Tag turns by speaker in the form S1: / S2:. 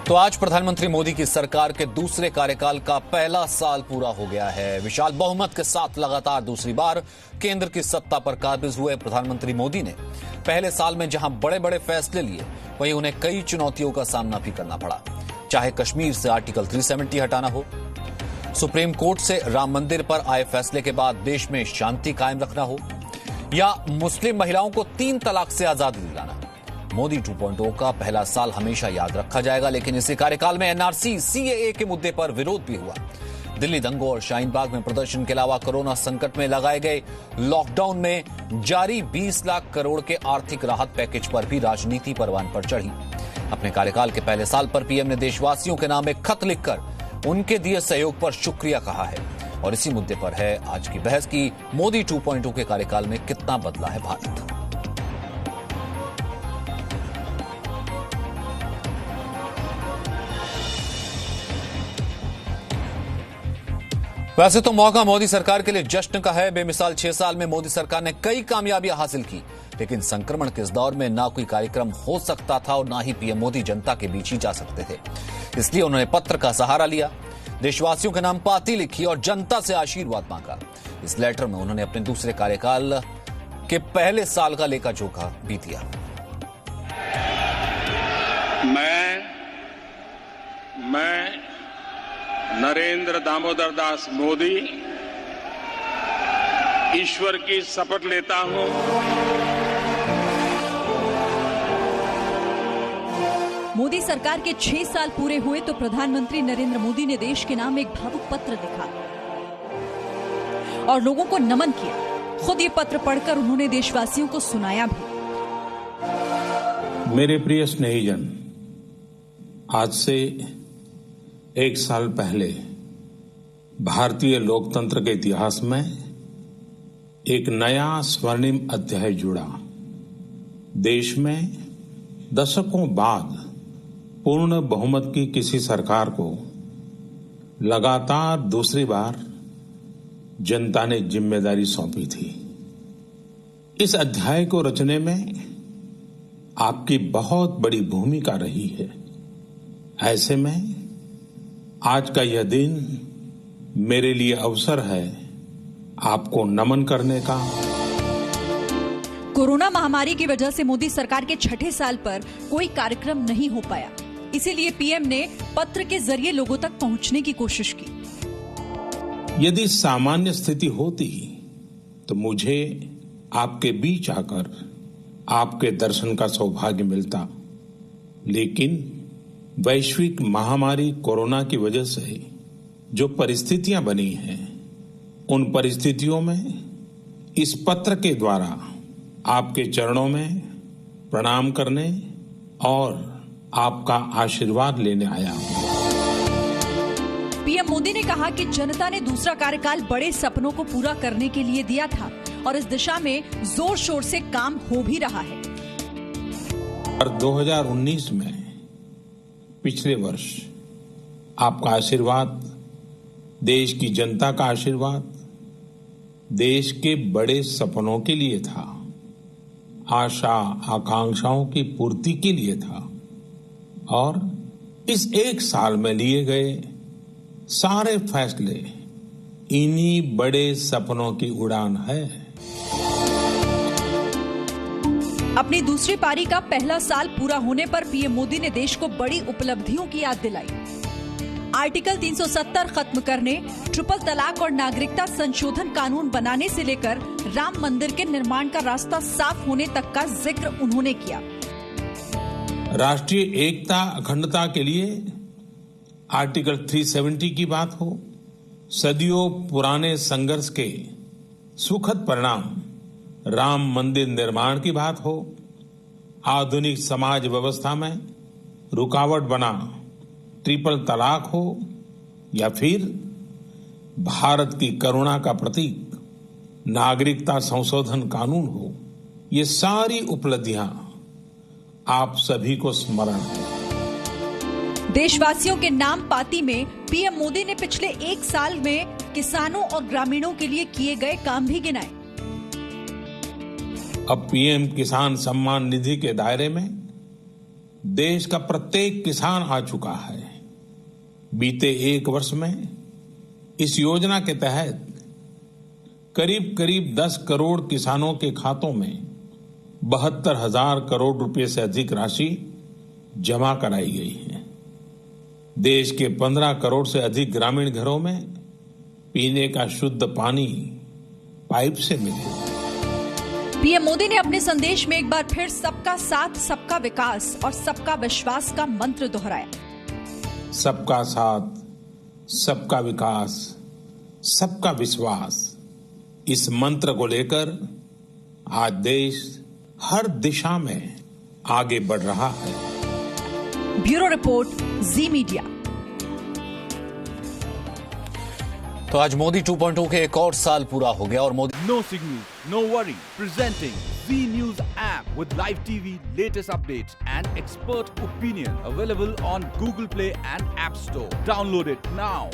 S1: तो आज प्रधानमंत्री मोदी की सरकार के दूसरे कार्यकाल का पहला साल पूरा हो गया है। विशाल बहुमत के साथ लगातार दूसरी बार केंद्र की सत्ता पर काबिज हुए प्रधानमंत्री मोदी ने पहले साल में जहां बड़े बड़े फैसले लिए, वहीं उन्हें कई चुनौतियों का सामना भी करना पड़ा। चाहे कश्मीर से आर्टिकल 370 हटाना हो, सुप्रीम कोर्ट से राम मंदिर पर आए फैसले के बाद देश में शांति कायम रखना हो, या मुस्लिम महिलाओं को 3 तलाक से आजादी दिलाना। मोदी 2.0 का पहला साल हमेशा याद रखा जाएगा, लेकिन इसी कार्यकाल में एनआरसी, सीएए के मुद्दे पर विरोध भी हुआ। दिल्ली दंगों और शाहीन बाग में प्रदर्शन के अलावा कोरोना संकट में लगाए गए लॉकडाउन में जारी 20 लाख करोड़ के आर्थिक राहत पैकेज पर भी राजनीति परवान पर चढ़ी। अपने कार्यकाल के पहले साल पर पीएम ने देशवासियों के नाम एक खत लिखकर उनके दिए सहयोग पर शुक्रिया कहा है। और इसी मुद्दे पर है आज की बहस की मोदी 2.0 के कार्यकाल में कितना बदला है भारत। वैसे तो मौका मोदी सरकार के लिए जश्न का है। बेमिसाल 6 साल में मोदी सरकार ने कई कामयाबियां हासिल की, लेकिन संक्रमण के इस दौर में ना कोई कार्यक्रम हो सकता था और ना ही पीएम मोदी जनता के बीच ही जा सकते थे। इसलिए उन्होंने पत्र का सहारा लिया, देशवासियों के नाम पाती लिखी और जनता से आशीर्वाद मांगा। इस लेटर में उन्होंने अपने दूसरे कार्यकाल के पहले साल का लेखा जोखा भी दिया।
S2: मैं नरेंद्र दामोदर दास मोदी ईश्वर की शपथ लेता हूं
S3: मोदी सरकार के 6 साल पूरे हुए तो प्रधानमंत्री नरेंद्र मोदी ने देश के नाम एक भावुक पत्र लिखा और लोगों को नमन किया। खुद ये पत्र पढ़कर उन्होंने देशवासियों को सुनाया भी।
S4: मेरे प्रिय स्नेहीजन, आज से 1 साल पहले भारतीय लोकतंत्र के इतिहास में एक नया स्वर्णिम अध्याय जुड़ा। देश में दशकों बाद पूर्ण बहुमत की किसी सरकार को लगातार दूसरी बार जनता ने जिम्मेदारी सौंपी थी। इस अध्याय को रचने में आपकी बहुत बड़ी भूमिका रही है। ऐसे में आज का यह दिन मेरे लिए अवसर है आपको नमन करने का।
S3: कोरोना महामारी की वजह से मोदी सरकार के 6ठे साल पर कोई कार्यक्रम नहीं हो पाया, इसीलिए पीएम ने पत्र के जरिए लोगों तक पहुंचने की कोशिश की।
S4: यदि सामान्य स्थिति होती तो मुझे आपके बीच आकर आपके दर्शन का सौभाग्य मिलता, लेकिन वैश्विक महामारी कोरोना की वजह से जो परिस्थितियां बनी हैं, उन परिस्थितियों में इस पत्र के द्वारा आपके चरणों में प्रणाम करने और आपका आशीर्वाद लेने आया हूं।
S3: पीएम मोदी ने कहा कि जनता ने दूसरा कार्यकाल बड़े सपनों को पूरा करने के लिए दिया था और इस दिशा में जोर शोर से काम हो भी रहा है।
S4: और 2019 में पिछले वर्ष आपका आशीर्वाद, देश की जनता का आशीर्वाद, देश के बड़े सपनों के लिए था, आशा आकांक्षाओं की पूर्ति के लिए था। और इस 1 साल में लिए गए सारे फैसले इन्हीं बड़े सपनों की उड़ान है।
S3: अपनी दूसरी पारी का पहला साल पूरा होने पर पीएम मोदी ने देश को बड़ी उपलब्धियों की याद दिलाई। आर्टिकल 370 खत्म करने, ट्रिपल तलाक और नागरिकता संशोधन कानून बनाने से लेकर राम मंदिर के निर्माण का रास्ता साफ होने तक का जिक्र उन्होंने किया।
S4: राष्ट्रीय एकता अखंडता के लिए आर्टिकल 370 की बात हो, सदियों पुराने संघर्ष के सुखद परिणाम राम मंदिर निर्माण की बात हो, आधुनिक समाज व्यवस्था में रुकावट बना ट्रिपल तलाक हो, या फिर भारत की करुणा का प्रतीक नागरिकता संशोधन कानून हो, ये सारी उपलब्धियां आप सभी को स्मरण है।
S3: देशवासियों के नाम पाती में पीएम मोदी ने पिछले 1 साल में किसानों और ग्रामीणों के लिए किए गए काम भी गिनाए।
S4: अब पीएम किसान सम्मान निधि के दायरे में देश का प्रत्येक किसान आ चुका है। बीते एक वर्ष में इस योजना के तहत करीब करीब 10 करोड़ किसानों के खातों में 72,000 करोड़ रुपए से अधिक राशि जमा कराई गई है। देश के 15 करोड़ से अधिक ग्रामीण घरों में पीने का शुद्ध पानी पाइप से मिले।
S3: पीएम मोदी ने अपने संदेश में एक बार फिर सबका साथ, सबका विकास और सबका विश्वास का मंत्र दोहराया।
S4: सबका साथ, सबका विकास, सबका विश्वास, इस मंत्र को लेकर आज देश हर दिशा में आगे बढ़ रहा है।
S3: ब्यूरो रिपोर्ट, जी मीडिया।
S1: तो आज मोदी 2.0 के एक और साल पूरा हो गया और Modi
S5: No signal, no worry. Presenting Z News app with live TV, latest updates and expert opinion. Available on Google Play and App Store. Download it now.